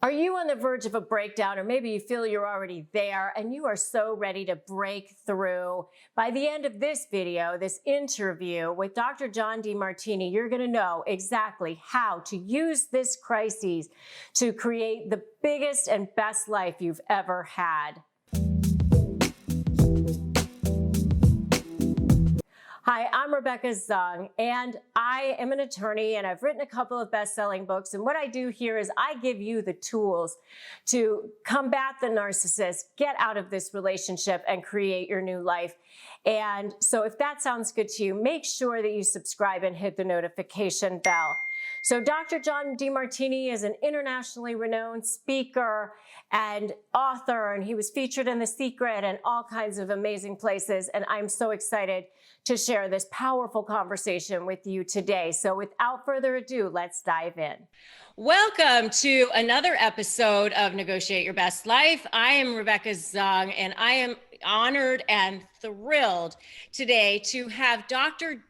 Are you on the verge of a breakdown, or maybe you feel you're already there and you are so ready to break through? By the end of this video, this interview with Dr. John Demartini, you're going to know exactly how to use this crisis to create the biggest and best life you've ever had. Hi, I'm Rebecca Zung, and I am an attorney, and I've written a couple of best-selling books. And what I do here is I give you the tools to combat the narcissist, get out of this relationship, and create your new life. And so if that sounds good to you, make sure that you subscribe and hit the notification bell. So Dr. John Demartini is an internationally renowned speaker and author, and he was featured in The Secret and all kinds of amazing places. And I'm so excited to share this powerful conversation with you today. So without further ado, let's dive in. Welcome to another episode of Negotiate Your Best Life. I am Rebecca Zung, and I am honored and thrilled today to have Dr.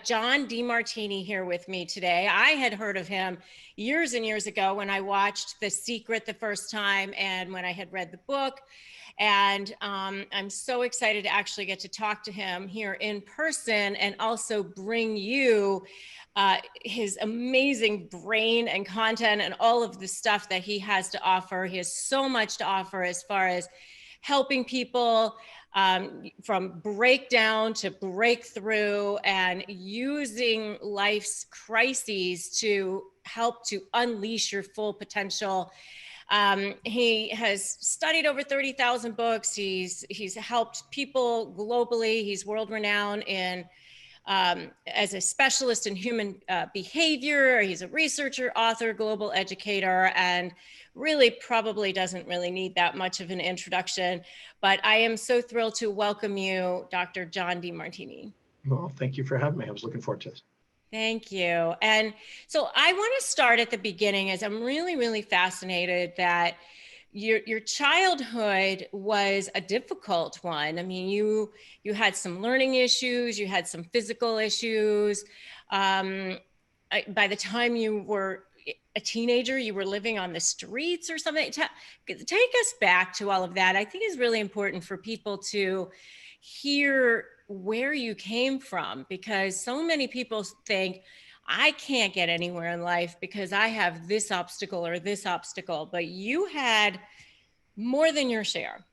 John Demartini here with me today. I had heard of him years and years ago when I watched The Secret the first time and when I had read the book. And I'm so excited to actually get to talk to him here in person and also bring you his amazing brain and content and all of the stuff that he has to offer. He has so much to offer as far as helping people from breakdown to breakthrough and using life's crises to help to unleash your full potential. He has studied over 30,000 books. He's helped people globally. He's world renowned in as a specialist in human behavior. He's a researcher, author, global educator, and really probably doesn't really need that much of an introduction. But I am so thrilled to welcome you, Dr. John Demartini. Well, thank you for having me. I was looking forward to this. Thank you. And so I want to start at the beginning, as I'm really, really fascinated that your childhood was a difficult one. I mean, you had some learning issues, you had some physical issues. By the time you were a teenager, you were living on the streets or something. Take us back to all of that. I think is really important for people to hear where you came from, because so many people think, I can't get anywhere in life because I have this obstacle or this obstacle, but you had more than your share.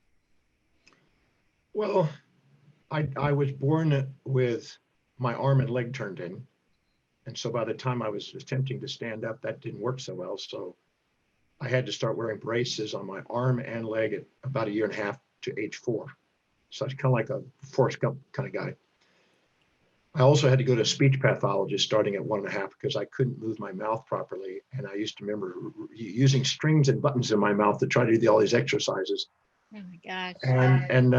Well, I was born with my arm and leg turned in. And so by the time I was attempting to stand up, that didn't work so well. So I had to start wearing braces on my arm and leg at about a year and a half to age 4. So I was kind of like a Forrest Gump kind of guy. I also had to go to a speech pathologist starting at 1.5 because I couldn't move my mouth properly. And I used to remember using strings and buttons in my mouth to try to do all these exercises. Oh my gosh. And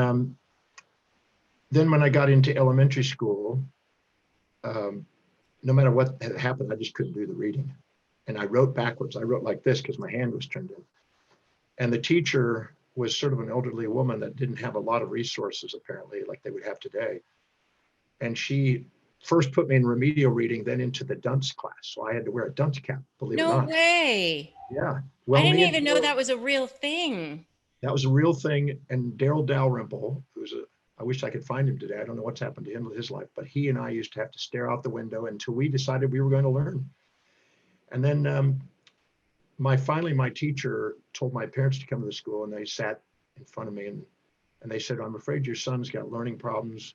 then when I got into elementary school, no matter what had happened, I just couldn't do the reading. And I wrote backwards. I wrote like this because my hand was turned in. And the teacher was sort of an elderly woman that didn't have a lot of resources, apparently, like they would have today. And she first put me in remedial reading, then into the dunce class. So I had to wear a dunce cap, believe it or not. No way. Yeah. Well, I didn't even know that was a real thing. That was a real thing. And Daryl Dalrymple, I wish I could find him today. I don't know what's happened to him with his life, but he and I used to have to stare out the window until we decided we were going to learn. And then finally, my teacher told my parents to come to the school, and they sat in front of me and they said, I'm afraid your son's got learning problems.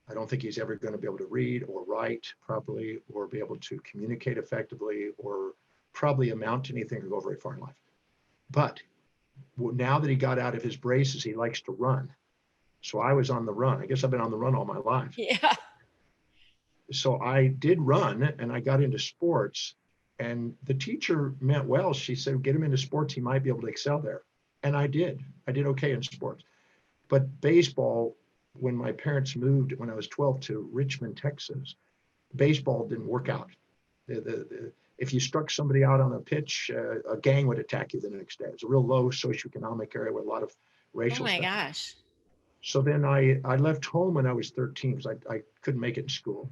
I don't think he's ever going to be able to read or write properly or be able to communicate effectively or probably amount to anything or go very far in life. But now that he got out of his braces, he likes to run. So I was on the run. I guess I've been on the run all my life. Yeah. So I did run and I got into sports, and the teacher meant well. She said, get him into sports. He might be able to excel there. And I did. I did okay in sports. But baseball, when my parents moved when I was 12 to Richmond, Texas, baseball didn't work out. If you struck somebody out on a pitch, a gang would attack you the next day. It was a real low socioeconomic area with a lot of racial stuff. Oh my gosh. So then I left home when I was 13 because I couldn't make it in school.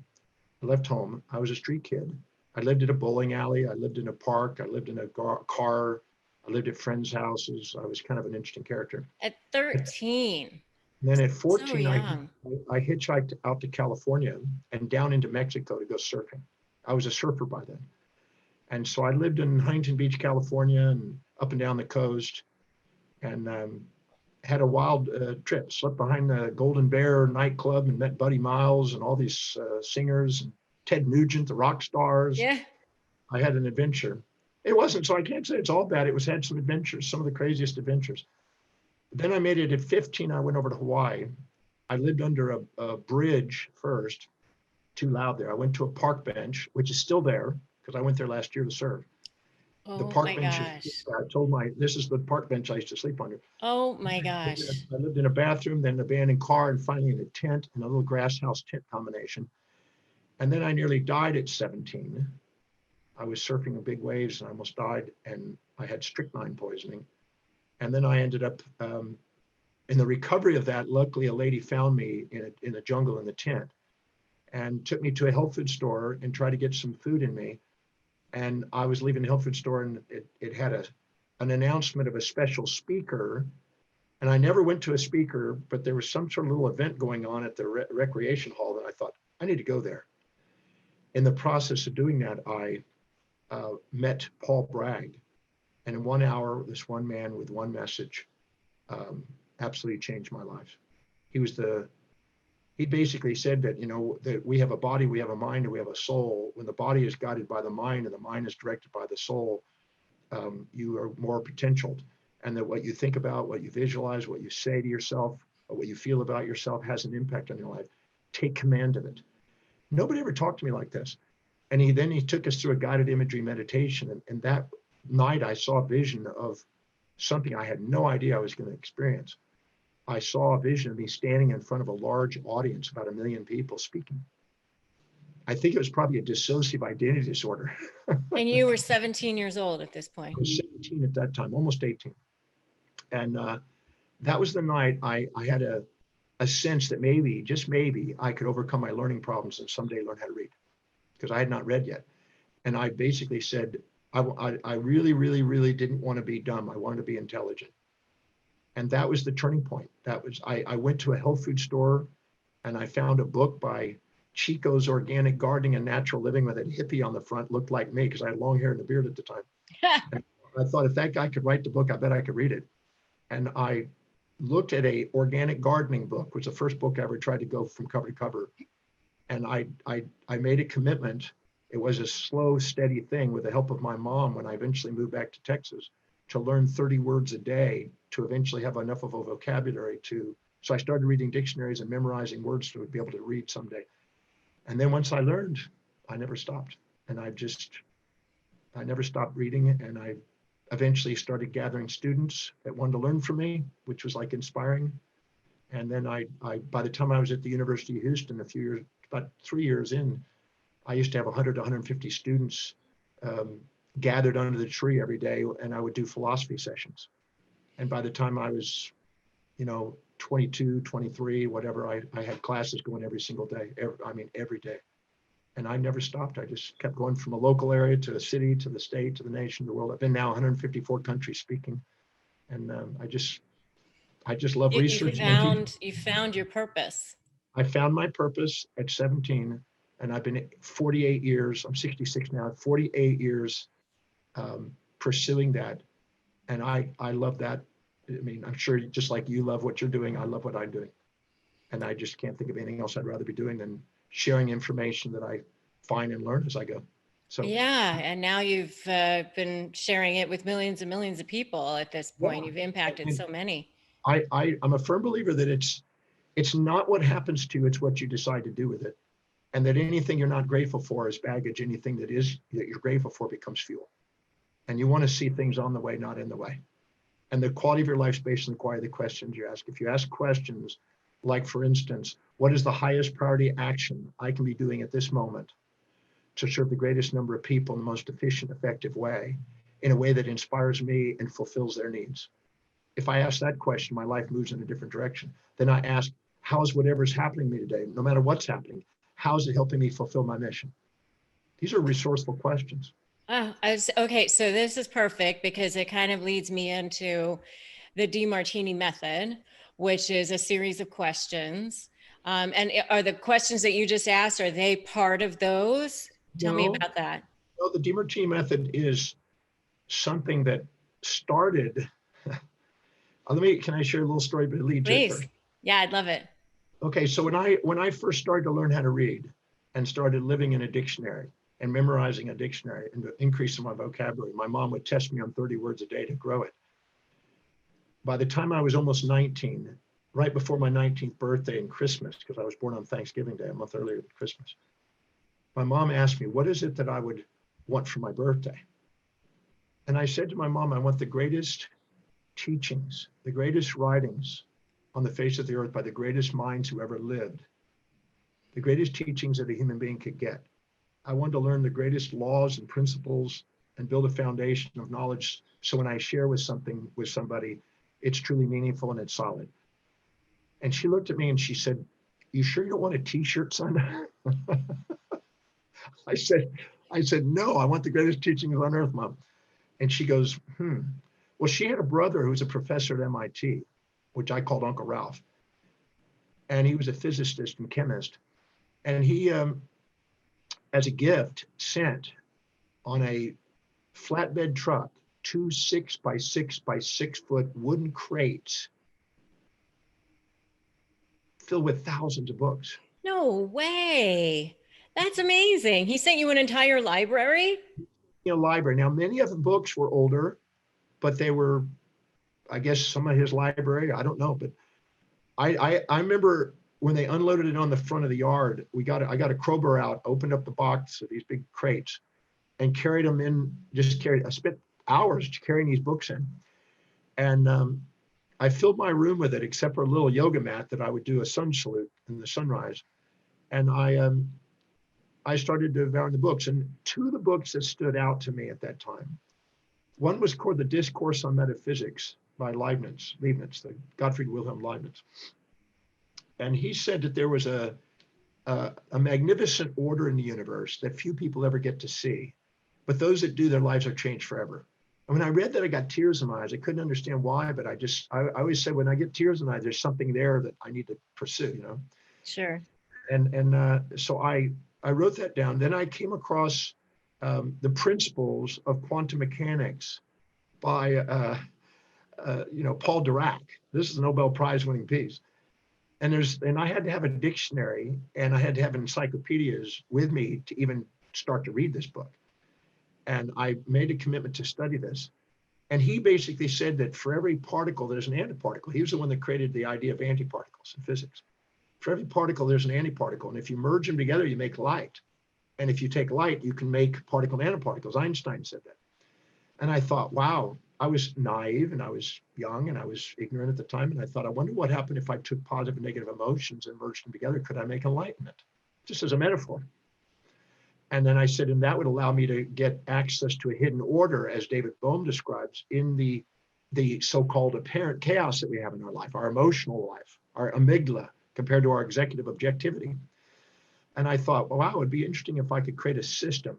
I left home. I was a street kid. I lived in a bowling alley. I lived in a park. I lived in a car. I lived at friends' houses. I was kind of an interesting character. At 13. And then at So 14, young. I hitchhiked out to California and down into Mexico to go surfing. I was a surfer by then. And so I lived in Huntington Beach, California, and up and down the coast, and had a wild trip. Slept behind the Golden Bear nightclub and met Buddy Miles and all these singers, and Ted Nugent, the rock stars. Yeah. I had an adventure. It wasn't, so I can't say it's all bad. It was had some adventures, some of the craziest adventures. Then I made it at 15. I went over to Hawaii. I lived under a bridge first. Too loud there. I went to a park bench, which is still there because I went there last year to serve. The Oh park my bench gosh. I told this is the park bench I used to sleep under. Oh my gosh. I lived in a bathroom, then an abandoned car, and finally in a tent, in a little grass house tent combination. And then I nearly died at 17. I was surfing the big waves and I almost died, and I had strychnine poisoning. And then I ended up in the recovery of that. Luckily, a lady found me in the jungle in the tent and took me to a health food store and tried to get some food in me. And I was leaving the health food store, and it had an announcement of a special speaker. And I never went to a speaker, but there was some sort of little event going on at the recreation hall that I thought, I need to go there. In the process of doing that, I met Paul Bragg. And in 1 hour, this one man with one message absolutely changed my life. He basically said that, that we have a body, we have a mind, and we have a soul. When the body is guided by the mind and the mind is directed by the soul, you are more potentialed. And that what you think about, what you visualize, what you say to yourself, or what you feel about yourself has an impact on your life. Take command of it. Nobody ever talked to me like this. And he took us through a guided imagery meditation. And that night I saw a vision of something I had no idea I was going to experience. I saw a vision of me standing in front of a large audience, about 1 million people speaking. I think it was probably a dissociative identity disorder. And you were 17 years old at this point. I was 17 at that time, almost 18. And that was the night I had a sense that maybe, just maybe, I could overcome my learning problems and someday learn how to read, because I had not read yet. And I basically said, I really, really, really didn't want to be dumb. I wanted to be intelligent. And that was the turning point. I went to a health food store and I found a book by Chico's Organic Gardening and Natural Living with a hippie on the front, looked like me because I had long hair and a beard at the time. And I thought, if that guy could write the book, I bet I could read it. And I looked at a organic gardening book, which was the first book I ever tried to go from cover to cover. And I made a commitment. It was a slow, steady thing with the help of my mom when I eventually moved back to Texas, to learn 30 words a day, to eventually have enough of a vocabulary so I started reading dictionaries and memorizing words to be able to read someday. And then once I learned, I never stopped. And I never stopped reading. And I eventually started gathering students that wanted to learn from me, which was like inspiring. And then by the time I was at the University of Houston, about 3 years in, I used to have 100 to 150 students gathered under the tree every day, and I would do philosophy sessions. And by the time I was, 22, 23, whatever, I had classes going every single day, every day. And I never stopped. I just kept going from a local area to a city, to the state, to the nation, the world. I've been now 154 countries speaking. And I just love research. You found your purpose. I found my purpose at 17, and I've been 48 years, I'm 66 now, 48 years pursuing that. And I love that. I mean, I'm sure just like you love what you're doing, I love what I'm doing. And I just can't think of anything else I'd rather be doing than sharing information that I find and learn as I go. So yeah, and now you've been sharing it with millions and millions of people at this point. Yeah. You've impacted so many. I'm a firm believer that it's not what happens to you, it's what you decide to do with it. And that anything you're not grateful for is baggage. Anything that you're grateful for becomes fuel. And you want to see things on the way, not in the way. And the quality of your life is based on the quality of the questions you ask. If you ask questions like, for instance, what is the highest priority action I can be doing at this moment to serve the greatest number of people in the most efficient, effective way, in a way that inspires me and fulfills their needs? If I ask that question, my life moves in a different direction. Then I ask, how is whatever's happening to me today, no matter what's happening, how is it helping me fulfill my mission? These are resourceful questions. Okay, so this is perfect because it kind of leads me into the Demartini Method, which is a series of questions. And are the questions that you just asked, are they part of those? Tell me No, about that. no, the Demartini method is something that started. Can I share a little story, but lead to it Please. first? Yeah, I'd love it. Okay, so when I first started to learn how to read and started living in a dictionary and memorizing a dictionary and increasing my vocabulary, my mom would test me on 30 words a day to grow it. By the time I was almost 19, right before my 19th birthday and Christmas, because I was born on Thanksgiving Day, a month earlier than Christmas, my mom asked me, what is it that I would want for my birthday? And I said to my mom, I want the greatest teachings, the greatest writings on the face of the earth by the greatest minds who ever lived, the greatest teachings that a human being could get. I wanted to learn the greatest laws and principles and build a foundation of knowledge. So when I share with somebody, it's truly meaningful and it's solid. And she looked at me and she said, you sure you don't want a t-shirt, son? I said, no, I want the greatest teachings on earth, Mom. And she goes, Well, she had a brother who was a professor at MIT, which I called Uncle Ralph. And he was a physicist and chemist. And he, as a gift, sent on a flatbed truck 2 6 by 6 by 6 foot wooden crates filled with thousands of books. No way. That's amazing. He sent you an entire library? In a library. Now, many of the books were older, but they were, I guess, some of his library. I don't know, but I remember when they unloaded it on the front of the yard. I got a crowbar out, opened up the box of these big crates, and carried them in. I spent hours carrying these books in, and I filled my room with it, except for a little yoga mat that I would do a sun salute in the sunrise, and I started devouring the books. And two of the books that stood out to me at that time, one was called The Discourse on Metaphysics by Leibniz, the Gottfried Wilhelm Leibniz. And he said that there was a magnificent order in the universe that few people ever get to see, but those that do, their lives are changed forever. And when I read that, I got tears in my eyes. I couldn't understand why, but I always said, when I get tears in my eyes, there's something there that I need to pursue, you know? Sure. And so I wrote that down. Then I came across The Principles of Quantum Mechanics by Paul Dirac. This is a Nobel Prize winning piece. And I had to have a dictionary and I had to have encyclopedias with me to even start to read this book. And I made a commitment to study this. And he basically said that for every particle, there's an antiparticle. He was the one that created the idea of antiparticles in physics. For every particle, there's an antiparticle. And if you merge them together, you make light. And if you take light, you can make particle nanoparticles. Einstein said that. And I thought, wow, I was naive and I was young and I was ignorant at the time. And I thought, I wonder what happened if I took positive and negative emotions and merged them together. Could I make enlightenment? Just as a metaphor. And then I said, and that would allow me to get access to a hidden order, as David Bohm describes, in the so-called apparent chaos that we have in our life, our emotional life, our amygdala, compared to our executive objectivity. And I thought, wow, it would be interesting if I could create a system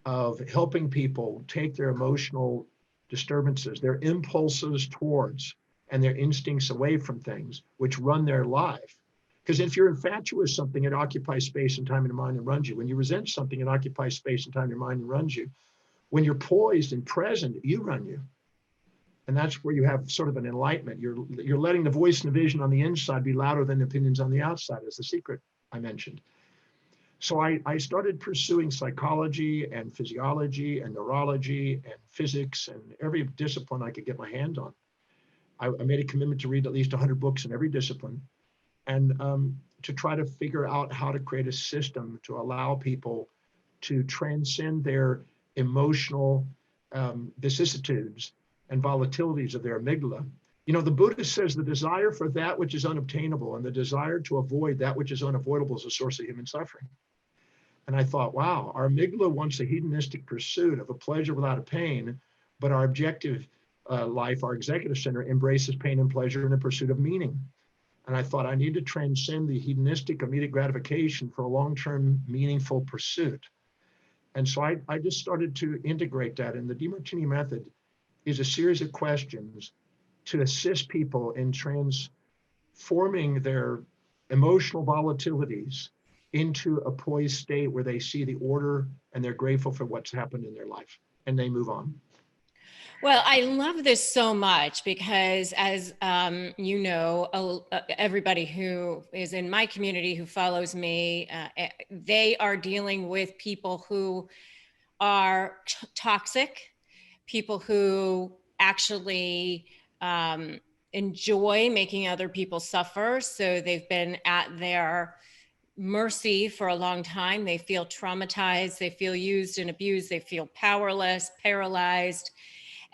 of helping people take their emotional disturbances, their impulses towards, and their instincts away from things which run their life. Because if you're infatuated with something, it occupies space and time in your mind and runs you. When you resent something, it occupies space and time in your mind and runs you. When you're poised and present, you run you. And that's where you have sort of an enlightenment. You're letting the voice and the vision on the inside be louder than the opinions on the outside, is the secret I mentioned. So I started pursuing psychology and physiology and neurology and physics and every discipline I could get my hand on. I made a commitment to read at least 100 books in every discipline, and to try to figure out how to create a system to allow people to transcend their emotional vicissitudes and volatilities of their amygdala. You know, the Buddha says the desire for that which is unobtainable and the desire to avoid that which is unavoidable is a source of human suffering. And I thought, wow, our amygdala wants a hedonistic pursuit of a pleasure without a pain, but our objective life, our executive center, embraces pain and pleasure in the pursuit of meaning. And I thought I need to transcend the hedonistic immediate gratification for a long-term meaningful pursuit. And so I just started to integrate that. And the Demartini Method is a series of questions to assist people in transforming their emotional volatilities into a poised state where they see the order and they're grateful for what's happened in their life and they move on. Well, I love this so much because, as you know, everybody who is in my community who follows me, they are dealing with people who are toxic, people who actually enjoy making other people suffer. So they've been at their mercy for a long time. They feel traumatized, they feel used and abused, they feel powerless, paralyzed.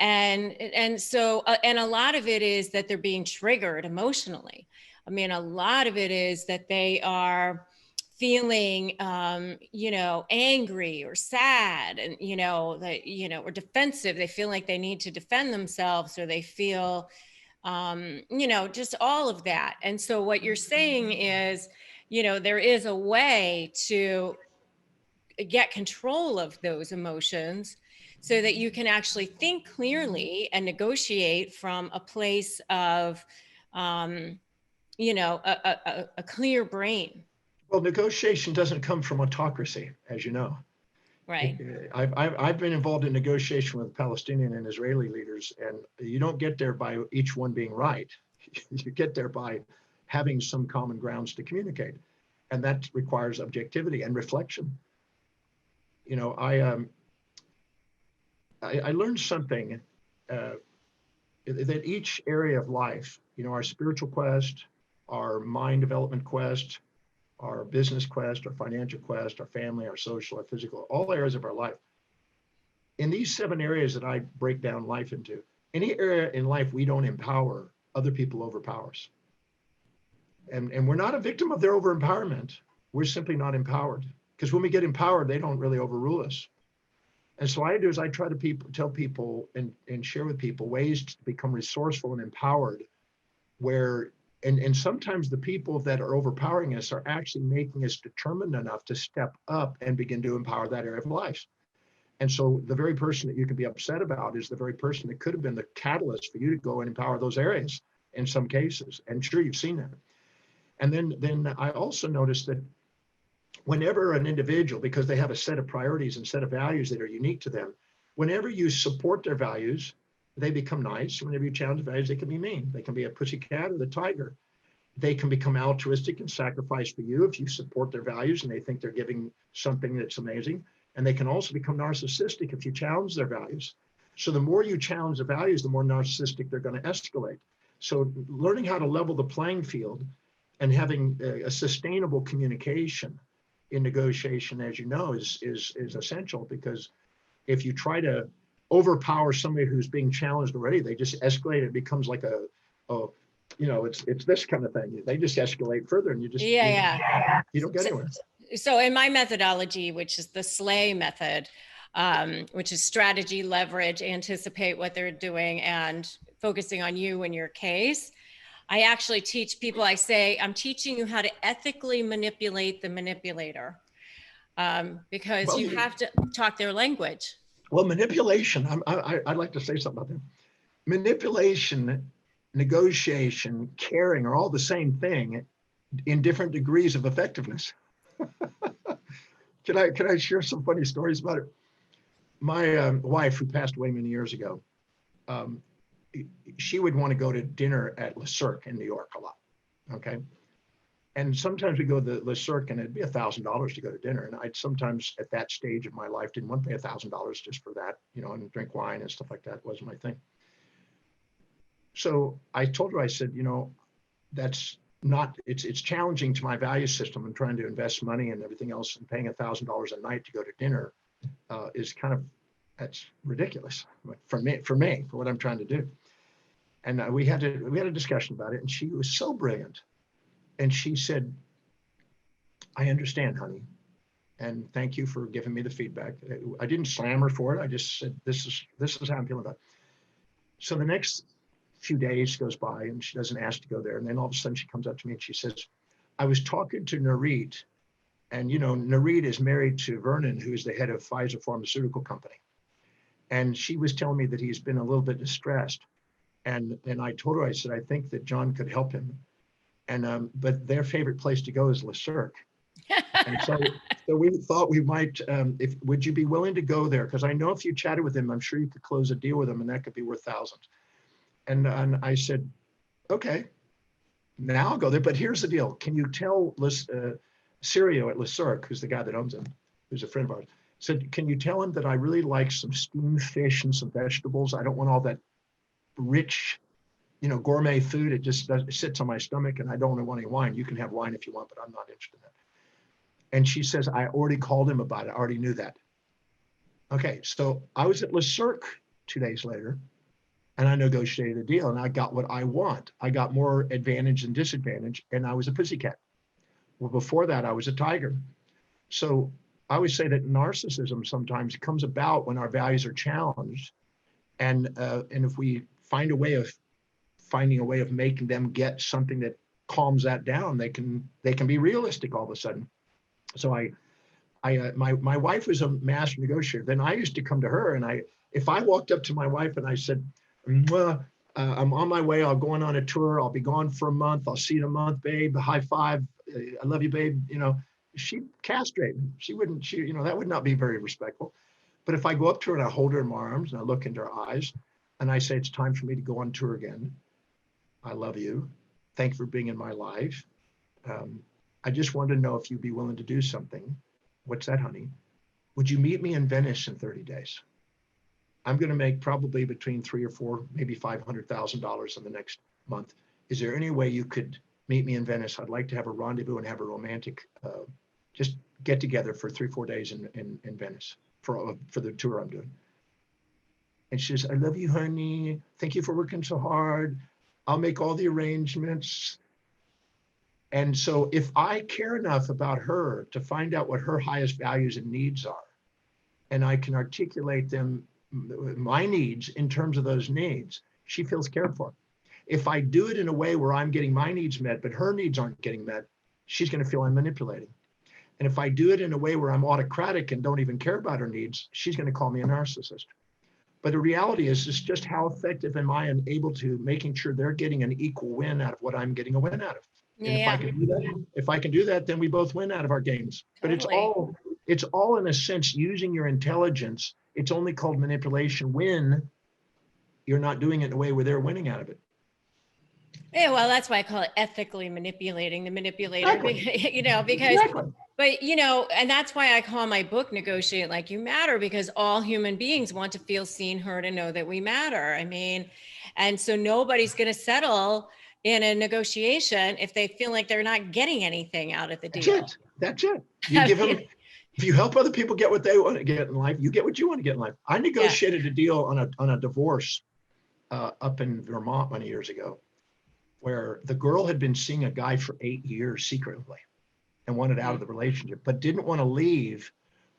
And so and a lot of it is that they're being triggered emotionally. I mean, a lot of it is that they are feeling angry or sad, and or defensive. They feel like they need to defend themselves, or they feel just all of that. And so what you're saying is, there is a way to get control of those emotions so that you can actually think clearly and negotiate from a place of, a clear brain. Well, negotiation doesn't come from autocracy, as you know. Right. I've been involved in negotiation with Palestinian and Israeli leaders, and you don't get there by each one being right. You get there by having some common grounds to communicate, and that requires objectivity and reflection. I learned something that each area of life, our spiritual quest, our mind development quest, our business quest, our financial quest, our family, our social, our physical, all areas of our life. In these 7 areas that I break down life into, any area in life we don't empower, other people overpower us. And we're not a victim of their over-empowerment. We're simply not empowered. Because when we get empowered, they don't really overrule us. And so what I do is I try to tell people and share with people ways to become resourceful and empowered, where and sometimes the people that are overpowering us are actually making us determined enough to step up and begin to empower that area of life. And so the very person that you can be upset about is the very person that could have been the catalyst for you to go and empower those areas in some cases. And sure, you've seen that. And then I also noticed that whenever an individual, because they have a set of priorities and set of values that are unique to them, whenever you support their values, they become nice. Whenever you challenge values, they can be mean. They can be a pussycat or the tiger. They can become altruistic and sacrifice for you if you support their values and they think they're giving something that's amazing. And they can also become narcissistic if you challenge their values. So the more you challenge the values, the more narcissistic they're going to escalate. So learning how to level the playing field and having a sustainable communication in negotiation, as you know, is essential, because if you try to overpower somebody who's being challenged already, they just escalate. It becomes like it's this kind of thing. They just escalate further, and you don't get anywhere. So in my methodology, which is the SLAY method, which is strategy, leverage, anticipate what they're doing, and focusing on you and your case, I actually teach people, I say, I'm teaching you how to ethically manipulate the manipulator, because you have to talk their language. Well, manipulation, I'd like to say something about that. Manipulation, negotiation, caring are all the same thing in different degrees of effectiveness. Can I share some funny stories about it? My wife, who passed away many years ago, she would want to go to dinner at Le Cirque in New York a lot. Okay. And sometimes we go to Le Cirque and it'd be $1,000 to go to dinner. And I'd sometimes at that stage of my life didn't want to pay $1,000 just for that, and drink wine and stuff like that wasn't my thing. So I told her, I said, that's not, it's challenging to my value system. I'm trying to invest money and everything else, and paying $1,000 a night to go to dinner is that's ridiculous for me, for what I'm trying to do. And we had a discussion about it, and she was so brilliant. And she said, I understand, honey. And thank you for giving me the feedback. I didn't slam her for it. I just said, this is how I'm feeling about it. So the next few days goes by and she doesn't ask to go there. And then all of a sudden she comes up to me and she says, I was talking to Narit And, Nareed is married to Vernon, who is the head of Pfizer Pharmaceutical Company. And she was telling me that he's been a little bit distressed. And I told her, I said, I think that John could help him. And, but their favorite place to go is Le Cirque. And so we thought we might, would you be willing to go there? Because I know if you chatted with him, I'm sure you could close a deal with him and that could be worth thousands. And I said, okay, now I'll go there. But here's the deal. Can you tell Sirio at Le Cirque, who's the guy that owns him, who's a friend of ours, said, can you tell him that I really like some steamed fish and some vegetables? I don't want all that rich, gourmet food. It just it sits on my stomach and I don't want any wine. You can have wine if you want, but I'm not interested in that. And she says, I already called him about it. I already knew that. Okay, so I was at Le Cirque 2 days later and I negotiated a deal and I got what I want. I got more advantage than disadvantage and I was a pussycat. Well, before that, I was a tiger. So I always say that narcissism sometimes comes about when our values are challenged. And if we find a way of finding a way of making them get something that calms that down, they can be realistic all of a sudden. So my wife was a master negotiator. Then I used to come to her and if I walked up to my wife and I said, I'm on my way, I'm going on a tour, I'll be gone for a month, I'll see you in a month, babe, high five, I love you, babe, she'd castrate me. That would not be very respectful. But if I go up to her and I hold her in my arms and I look into her eyes and I say, it's time for me to go on tour again. I love you. Thank you for being in my life. I just wanted to know if you'd be willing to do something. What's that, honey? Would you meet me in Venice in 30 days? I'm going to make probably between $300,000 or $400,000, maybe $500,000 in the next month. Is there any way you could meet me in Venice? I'd like to have a rendezvous and have a romantic, just get together for 3-4 days in Venice for the tour I'm doing. And she says, I love you, honey. Thank you for working so hard. I'll make all the arrangements. And so if I care enough about her to find out what her highest values and needs are, and I can articulate them, my needs in terms of those needs, she feels cared for. If I do it in a way where I'm getting my needs met, but her needs aren't getting met, she's going to feel I'm manipulating. And if I do it in a way where I'm autocratic and don't even care about her needs, she's going to call me a narcissist. But the reality is just how effective am I in able to making sure they're getting an equal win out of what I'm getting a win out of. And if I can do that, then we both win out of our games. Totally. But it's all in a sense using your intelligence. It's only called manipulation when you're not doing it in a way where they're winning out of it. Yeah, well, that's why I call it ethically manipulating the manipulator, Exactly. because, Exactly. but, and that's why I call my book Negotiate Like You Matter, because all human beings want to feel seen, heard, and know that we matter. I mean, and so nobody's going to settle in a negotiation if they feel like they're not getting anything out of the deal. That's it. You give them, if you help other people get what they want to get in life, you get what you want to get in life. I negotiated a deal on a divorce up in Vermont many years ago, where the girl had been seeing a guy for 8 years secretly and wanted out of the relationship, but didn't want to leave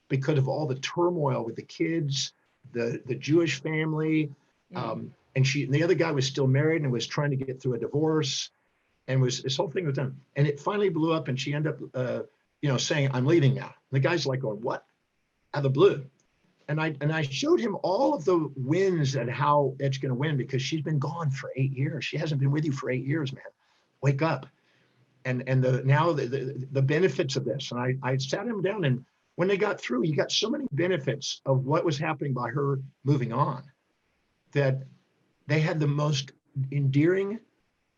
because of all the turmoil with the kids, the Jewish family. And the other guy was still married and was trying to get through a divorce, and this whole thing was done. And it finally blew up and she ended up, saying, I'm leaving now. And the guy's like going, what? Out of the blue. And I showed him all of the wins and how it's going to win, because she's been gone for 8 years. She hasn't been with you for 8 years, man. Wake up. And the benefits of this. And I sat him down, and when they got through, he got so many benefits of what was happening by her moving on, that they had the most endearing,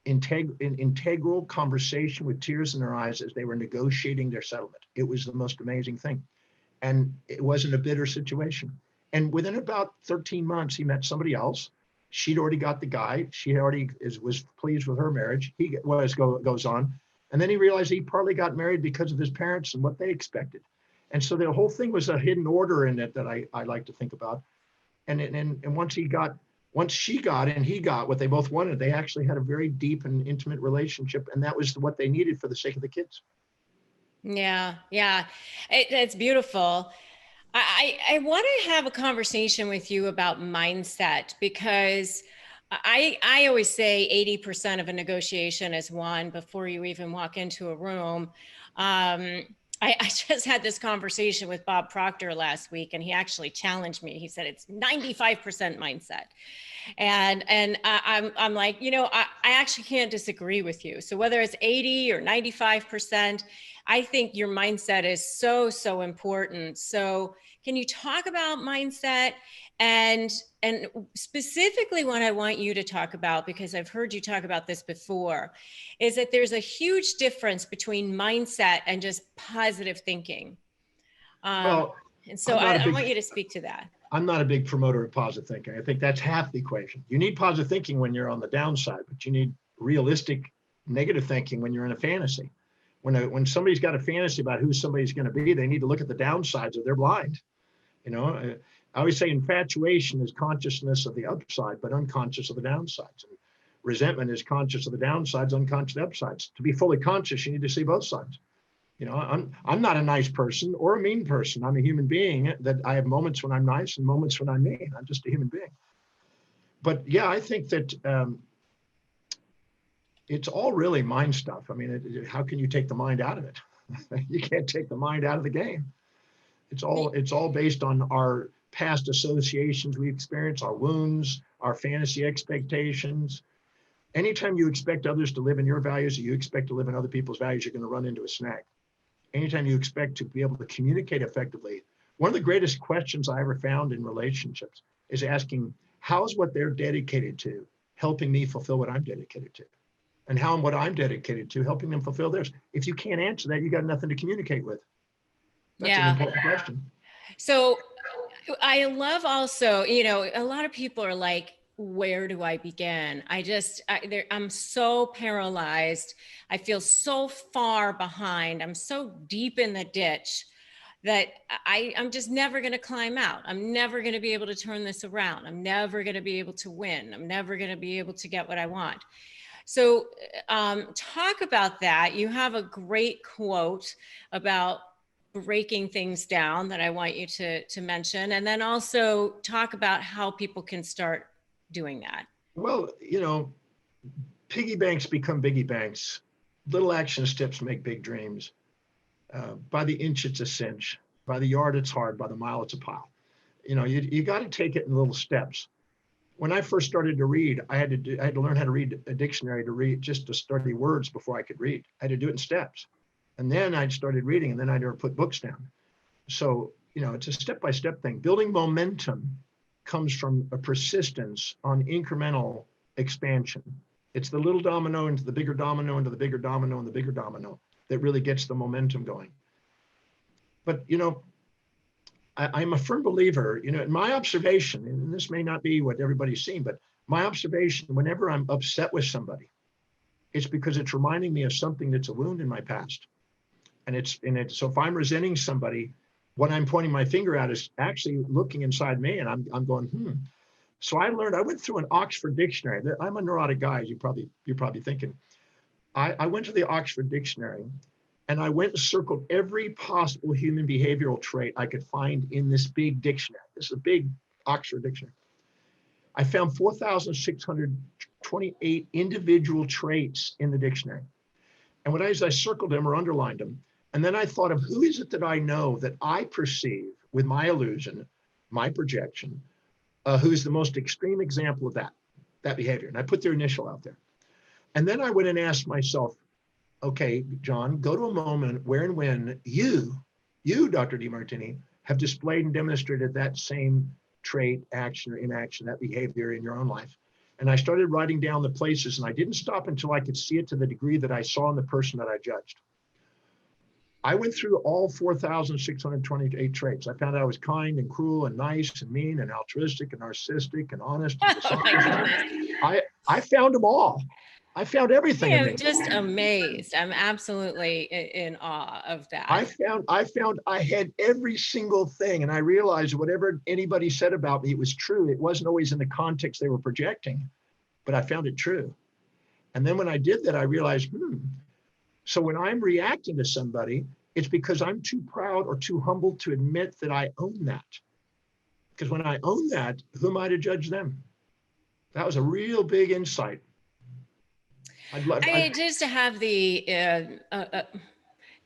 integral conversation with tears in their eyes as they were negotiating their settlement. It was the most amazing thing. And it wasn't a bitter situation. And within about 13 months, he met somebody else. She'd already got the guy. She already was pleased with her marriage. He goes on. And then he realized he partly got married because of his parents and what they expected. And so the whole thing was a hidden order in it that I like to think about. And once she got and he got what they both wanted, they actually had a very deep and intimate relationship. And that was what they needed for the sake of the kids. Yeah. It's beautiful. I want to have a conversation with you about mindset, because I always say 80% of a negotiation is won before you even walk into a room. I just had this conversation with Bob Proctor last week, and he actually challenged me. He said it's 95% mindset. And I'm like, I actually can't disagree with you. So whether it's 80 or 95%, I think your mindset is so, so important. So can you talk about mindset and specifically what I want you to talk about, because I've heard you talk about this before, is that there's a huge difference between mindset and just positive thinking. Well, and so I want you to speak to that. I'm not a big promoter of positive thinking. I think that's half the equation. You need positive thinking when you're on the downside, but you need realistic negative thinking when you're in a fantasy. When somebody's got a fantasy about who somebody's going to be, they need to look at the downsides or they're blind. I always say infatuation is consciousness of the upside, but unconscious of the downsides. And resentment is conscious of the downsides, unconscious of the upsides. To be fully conscious, you need to see both sides. I'm not a nice person or a mean person. I'm a human being that I have moments when I'm nice and moments when I'm mean. I'm just a human being. But yeah, I think that it's all really mind stuff. I mean, how can you take the mind out of it? You can't take the mind out of the game. It's all based on our past associations we experience, our wounds, our fantasy expectations. Anytime you expect others to live in your values, or you expect to live in other people's values, you're going to run into a snag. Anytime you expect to be able to communicate effectively, one of the greatest questions I ever found in relationships is asking, how's what they're dedicated to helping me fulfill what I'm dedicated to? And how what I'm dedicated to helping them fulfill theirs? If you can't answer that, you got nothing to communicate with. That's an important question. So I love also, a lot of people are like, where do I begin? I'm so paralyzed. I feel so far behind. I'm so deep in the ditch that I'm just never going to climb out. I'm never going to be able to turn this around. I'm never going to be able to win. I'm never going to be able to get what I want. So talk about that. You have a great quote about breaking things down that I want you to mention, and then also talk about how people can start doing that. Well, piggy banks become biggie banks. Little action steps make big dreams. By the inch, it's a cinch. By the yard, it's hard. By the mile, it's a pile. You got to take it in little steps. When I first started to read, I had to learn how to read a dictionary just to study words before I could read. I had to do it in steps. And then I started reading, and then I never put books down. So, it's a step-by-step thing. Building momentum comes from a persistence on incremental expansion. It's the little domino into the bigger domino, into the bigger domino, and the bigger domino that really gets the momentum going. But, I'm a firm believer, in my observation, and this may not be what everybody's seen, but my observation, whenever I'm upset with somebody, it's because it's reminding me of something that's a wound in my past. So if I'm resenting somebody, what I'm pointing my finger at is actually looking inside me, and I'm going, So I went through an Oxford dictionary. I'm a neurotic guy, as you're probably thinking. I went to the Oxford dictionary, and I went and circled every possible human behavioral trait I could find in this big dictionary. This is a big Oxford dictionary. I found 4,628 individual traits in the dictionary. And as I circled them or underlined them, and then I thought of who is it that I know that I perceive with my illusion, my projection, who's the most extreme example of that behavior. And I put their initial out there. And then I went and asked myself, okay, John, go to a moment where and when you, Dr. Demartini, have displayed and demonstrated that same trait, action or inaction, that behavior in your own life. And I started writing down the places, and I didn't stop until I could see it to the degree that I saw in the person that I judged. I went through all 4,628 traits. I found out I was kind and cruel and nice and mean and altruistic and narcissistic and honest and dishonest. I found them all. I found everything. I'm just amazed. I'm absolutely in awe of that. I found I had every single thing, and I realized whatever anybody said about me, it was true. It wasn't always in the context they were projecting, but I found it true. And then when I did that, I realized, so when I'm reacting to somebody, it's because I'm too proud or too humble to admit that I own that. Because when I own that, who am I to judge them? That was a real big insight. Just to have the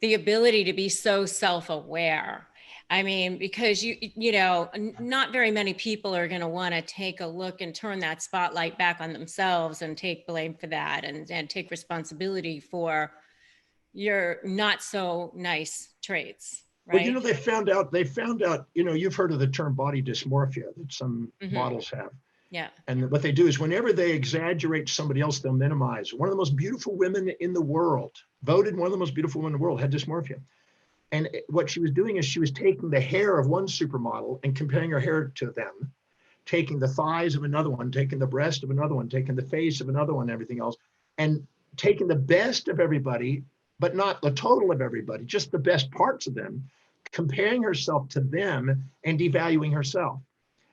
the ability to be so self-aware. I mean, because not very many people are going to want to take a look and turn that spotlight back on themselves and take blame for that and take responsibility for your not so nice traits, Well, right? they found out, you've heard of the term body dysmorphia that some models have. Yeah. And what they do is whenever they exaggerate somebody else, they'll minimize. One of the most beautiful women in the world, voted one of the most beautiful women in the world, had dysmorphia. And what she was doing is she was taking the hair of one supermodel and comparing her hair to them, taking the thighs of another one, taking the breast of another one, taking the face of another one, everything else, and taking the best of everybody, but not the total of everybody, just the best parts of them, comparing herself to them and devaluing herself,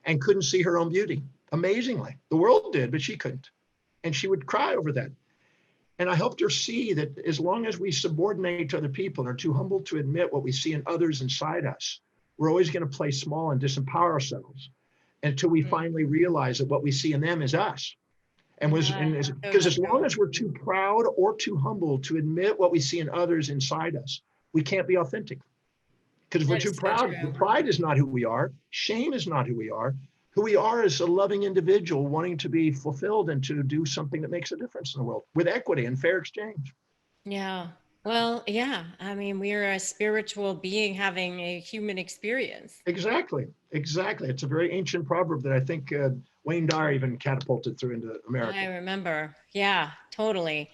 and couldn't see her own beauty. Amazingly, the world did, but she couldn't. And she would cry over that. And I helped her see that as long as we subordinate to other people and are too humble to admit what we see in others inside us, we're always going to play small and disempower ourselves until we finally realize that what we see in them is us. Because as long as we're too proud or too humble to admit what we see in others inside us, we can't be authentic. Because if we're too proud, pride is not who we are. Shame is not who we are. Who we are is a loving individual wanting to be fulfilled and to do something that makes a difference in the world with equity and fair exchange. Yeah. Well, yeah. I mean, we're a spiritual being having a human experience. Exactly. It's a very ancient proverb that I think Wayne Dyer even catapulted through into America. I remember. Yeah, totally.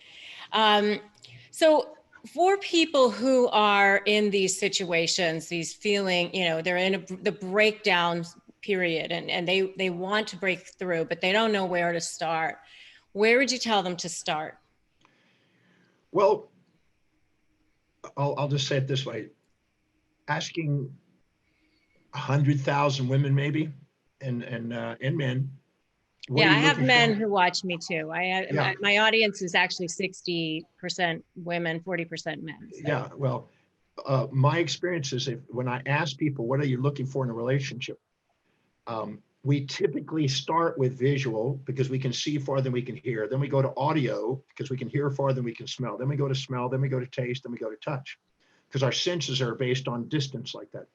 So for people who are in these situations, these feeling, they're in the breakdown period and they want to break through, but they don't know where to start. Where would you tell them to start? Well, I'll just say it this way. Asking 100,000 women maybe and men. I have men who watch me too. My audience is actually 60% women, 40% men. So. Yeah, well, my experience is when I ask people, what are you looking for in a relationship? We typically start with visual because we can see farther than we can hear. Then we go to audio because we can hear farther than we can smell. Then we go to smell, then we go to taste, then we go to touch because our senses are based on distance like that.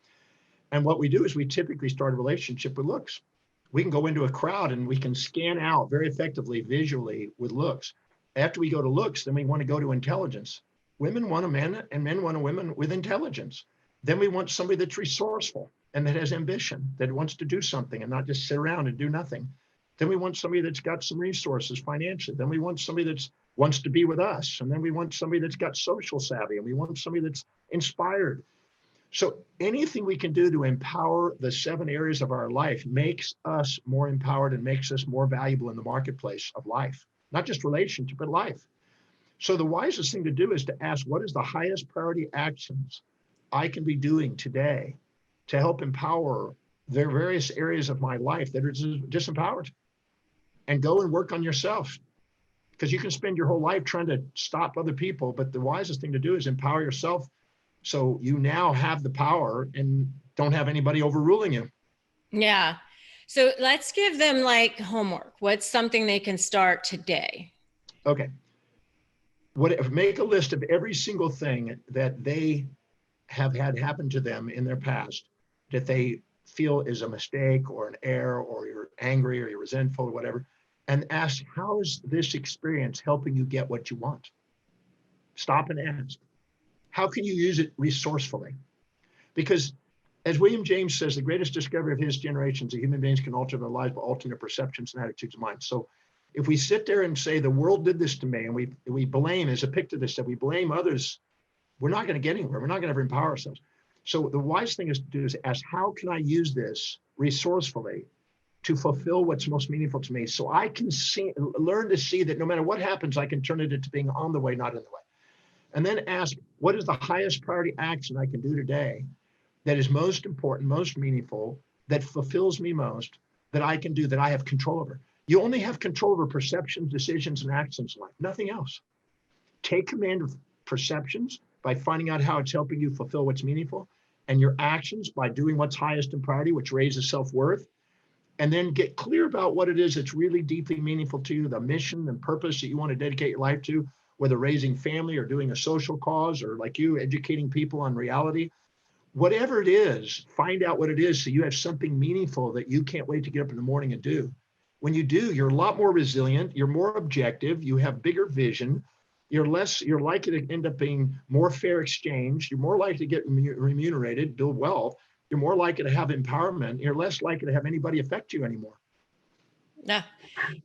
And what we do is we typically start a relationship with looks. We can go into a crowd and we can scan out very effectively visually with looks. After we go to looks, then we want to go to intelligence. Women want a man and men want a woman with intelligence. Then we want somebody that's resourceful and that has ambition, that wants to do something and not just sit around and do nothing. Then we want somebody that's got some resources financially. Then we want somebody that wants to be with us. And then we want somebody that's got social savvy, and we want somebody that's inspired. So anything we can do to empower the 7 areas of our life makes us more empowered and makes us more valuable in the marketplace of life, not just relationship, but life. So the wisest thing to do is to ask, what is the highest priority actions I can be doing today to help empower the various areas of my life that are disempowered? And go and work on yourself, because you can spend your whole life trying to stop other people, but the wisest thing to do is empower yourself so you now have the power and don't have anybody overruling you. Yeah. So let's give them like homework. What's something they can start today? Okay. Make a list of every single thing that they have had happen to them in their past that they feel is a mistake or an error, or you're angry or you're resentful or whatever, and ask, how is this experience helping you get what you want? Stop and ask. How can you use it resourcefully? Because as William James says, the greatest discovery of his generation is that human beings can alter their lives by altering their perceptions and attitudes of mind. So if we sit there and say, the world did this to me, and we blame, as Epictetus said, we blame others, we're not going to get anywhere. We're not going to ever empower ourselves. So the wise thing is to do is ask, how can I use this resourcefully to fulfill what's most meaningful to me, so I can learn to see that no matter what happens, I can turn it into being on the way, not in the way. And then ask, what is the highest priority action I can do today that is most important, most meaningful, that fulfills me most, that I can do, that I have control over? You only have control over perceptions, decisions, and actions in life, nothing else. Take command of perceptions by finding out how it's helping you fulfill what's meaningful, and your actions by doing what's highest in priority, which raises self-worth. And then get clear about what it is that's really deeply meaningful to you, the mission and purpose that you want to dedicate your life to. whether raising family or doing a social cause, or like you, educating people on reality. Whatever it is, find out what it is so you have something meaningful that you can't wait to get up in the morning and do. When you do, you're a lot more resilient, you're more objective, you have bigger vision, you're likely to end up being more fair exchange, you're more likely to get remunerated, build wealth, you're more likely to have empowerment, you're less likely to have anybody affect you anymore. Yeah,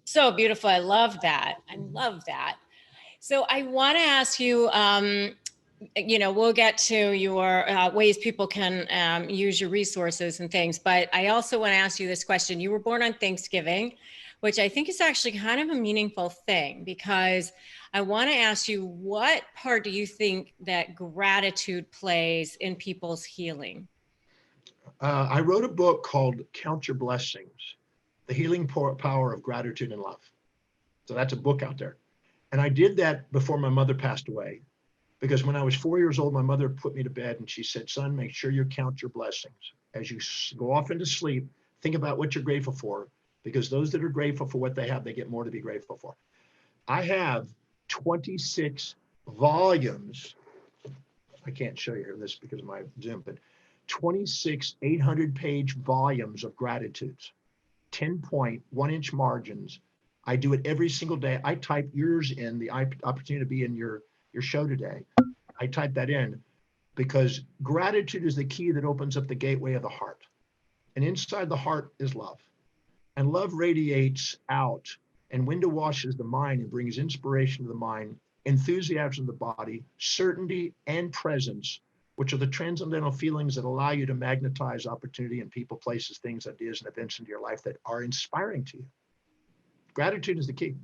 so beautiful. I love that. I love that. So I want to ask you, we'll get to your ways people can use your resources and things, but I also want to ask you this question. You were born on Thanksgiving, which I think is actually kind of a meaningful thing, because I want to ask you, what part do you think that gratitude plays in people's healing? I wrote a book called Count Your Blessings, The Healing Power of Gratitude and Love. So that's a book out there. And I did that before my mother passed away, because when I was 4 years old, my mother put me to bed and she said, son, make sure you count your blessings. As you go off into sleep, think about what you're grateful for, because those that are grateful for what they have, they get more to be grateful for. I have 26 volumes. I can't show you this because of my Zoom, but 26 800-page volumes of gratitudes, 10-point, 1-inch margins. I do it every single day. I type yours in, the opportunity to be in your show today. I type that in because gratitude is the key that opens up the gateway of the heart. And inside the heart is love. And love radiates out and window washes the mind and brings inspiration to the mind, enthusiasm to the body, certainty and presence, which are the transcendental feelings that allow you to magnetize opportunity in people, places, things, ideas, and events into your life that are inspiring to you. Gratitude is the key.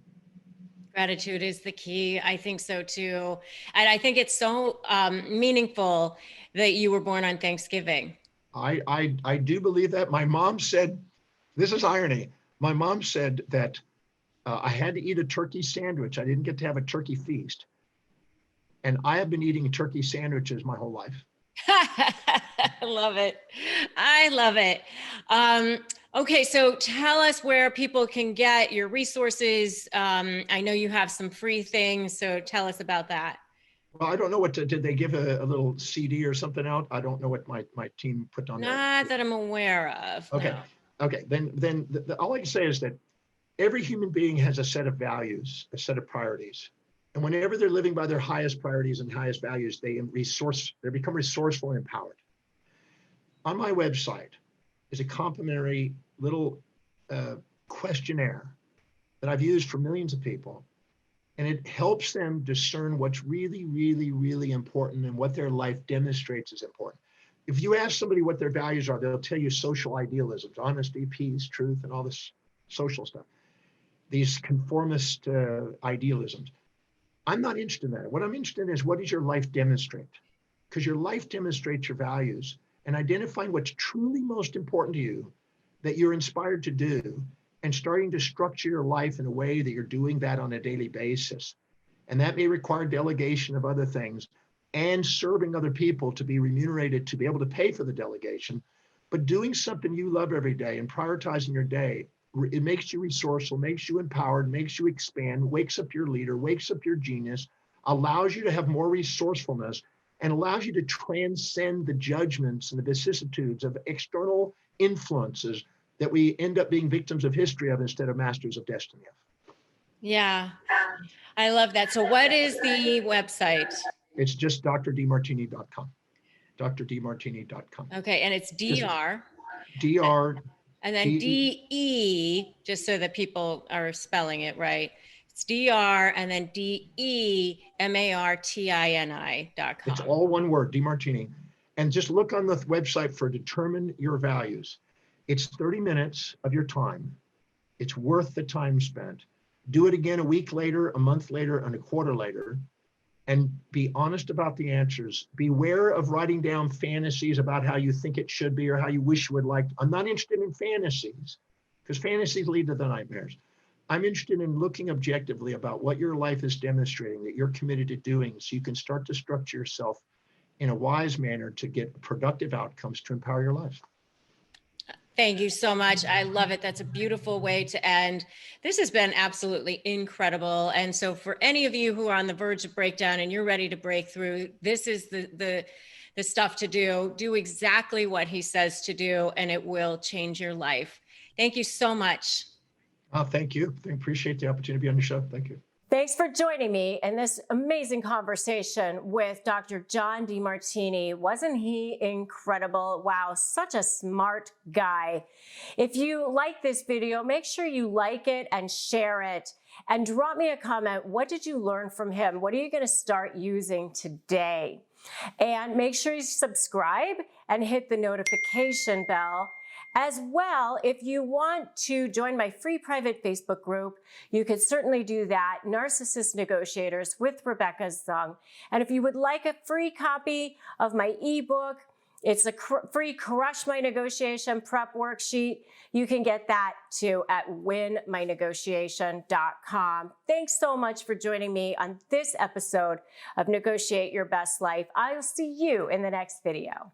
Gratitude is the key. I think so too. And I think it's so meaningful that you were born on Thanksgiving. I do believe that. My mom said, this is irony. My mom said that I had to eat a turkey sandwich. I didn't get to have a turkey feast. And I have been eating turkey sandwiches my whole life. I love it. I love it. Okay, so tell us where people can get your resources. I know you have some free things, so tell us about that. Well, I don't know did they give a little CD or something out? I don't know what my team put on there. Not that I'm aware of. Okay. No. Okay. Then all I can say is that every human being has a set of values, a set of priorities. And whenever they're living by their highest priorities and highest values, they become resourceful and empowered. On my website is a complimentary little questionnaire that I've used for millions of people. And it helps them discern what's really, really, really important and what their life demonstrates is important. If you ask somebody what their values are, they'll tell you social idealisms, honesty, peace, truth, and all this social stuff. These conformist idealisms. I'm not interested in that. What I'm interested in is, what does your life demonstrate? Because your life demonstrates your values, and identifying what's truly most important to you that you're inspired to do, and starting to structure your life in a way that you're doing that on a daily basis. And that may require delegation of other things and serving other people to be remunerated to be able to pay for the delegation. But doing something you love every day and prioritizing your day, it makes you resourceful, makes you empowered, makes you expand, wakes up your leader, wakes up your genius, allows you to have more resourcefulness, and allows you to transcend the judgments and the vicissitudes of external influences that we end up being victims of history of instead of masters of destiny of. Yeah, I love that. So what is the website? It's just drdemartini.com. drdemartini.com. Okay, and it's DR. DR. And then DE, just so that people are spelling it right. It's DR and then DEMARTINI.com. It's all one word, Demartini. And just look on the website for Determine Your Values. It's 30 minutes of your time. It's worth the time spent. Do it again a week later, a month later, and a quarter later, and be honest about the answers. Beware of writing down fantasies about how you think it should be or how you wish you would like. I'm not interested in fantasies, because fantasies lead to the nightmares. I'm interested in looking objectively about what your life is demonstrating that you're committed to doing, so you can start to structure yourself in a wise manner to get productive outcomes to empower your life. Thank you so much. I love it. That's a beautiful way to end. This has been absolutely incredible. And so for any of you who are on the verge of breakdown and you're ready to break through, this is the stuff to do. Do exactly what he says to do, and it will change your life. Thank you so much. Thank you. I appreciate the opportunity to be on the show. Thank you. Thanks for joining me in this amazing conversation with Dr. John Demartini. Wasn't he incredible? Wow, such a smart guy. If you like this video, make sure you like it and share it. And drop me a comment. What did you learn from him? What are you going to start using today? And make sure you subscribe and hit the notification bell. As well, if you want to join my free private Facebook group, you could certainly do that, Narcissist Negotiators with Rebecca Zung. And if you would like a free copy of my ebook, it's a free Crush My Negotiation prep worksheet. You can get that too at winmynegotiation.com. Thanks so much for joining me on this episode of Negotiate Your Best Life. I'll see you in the next video.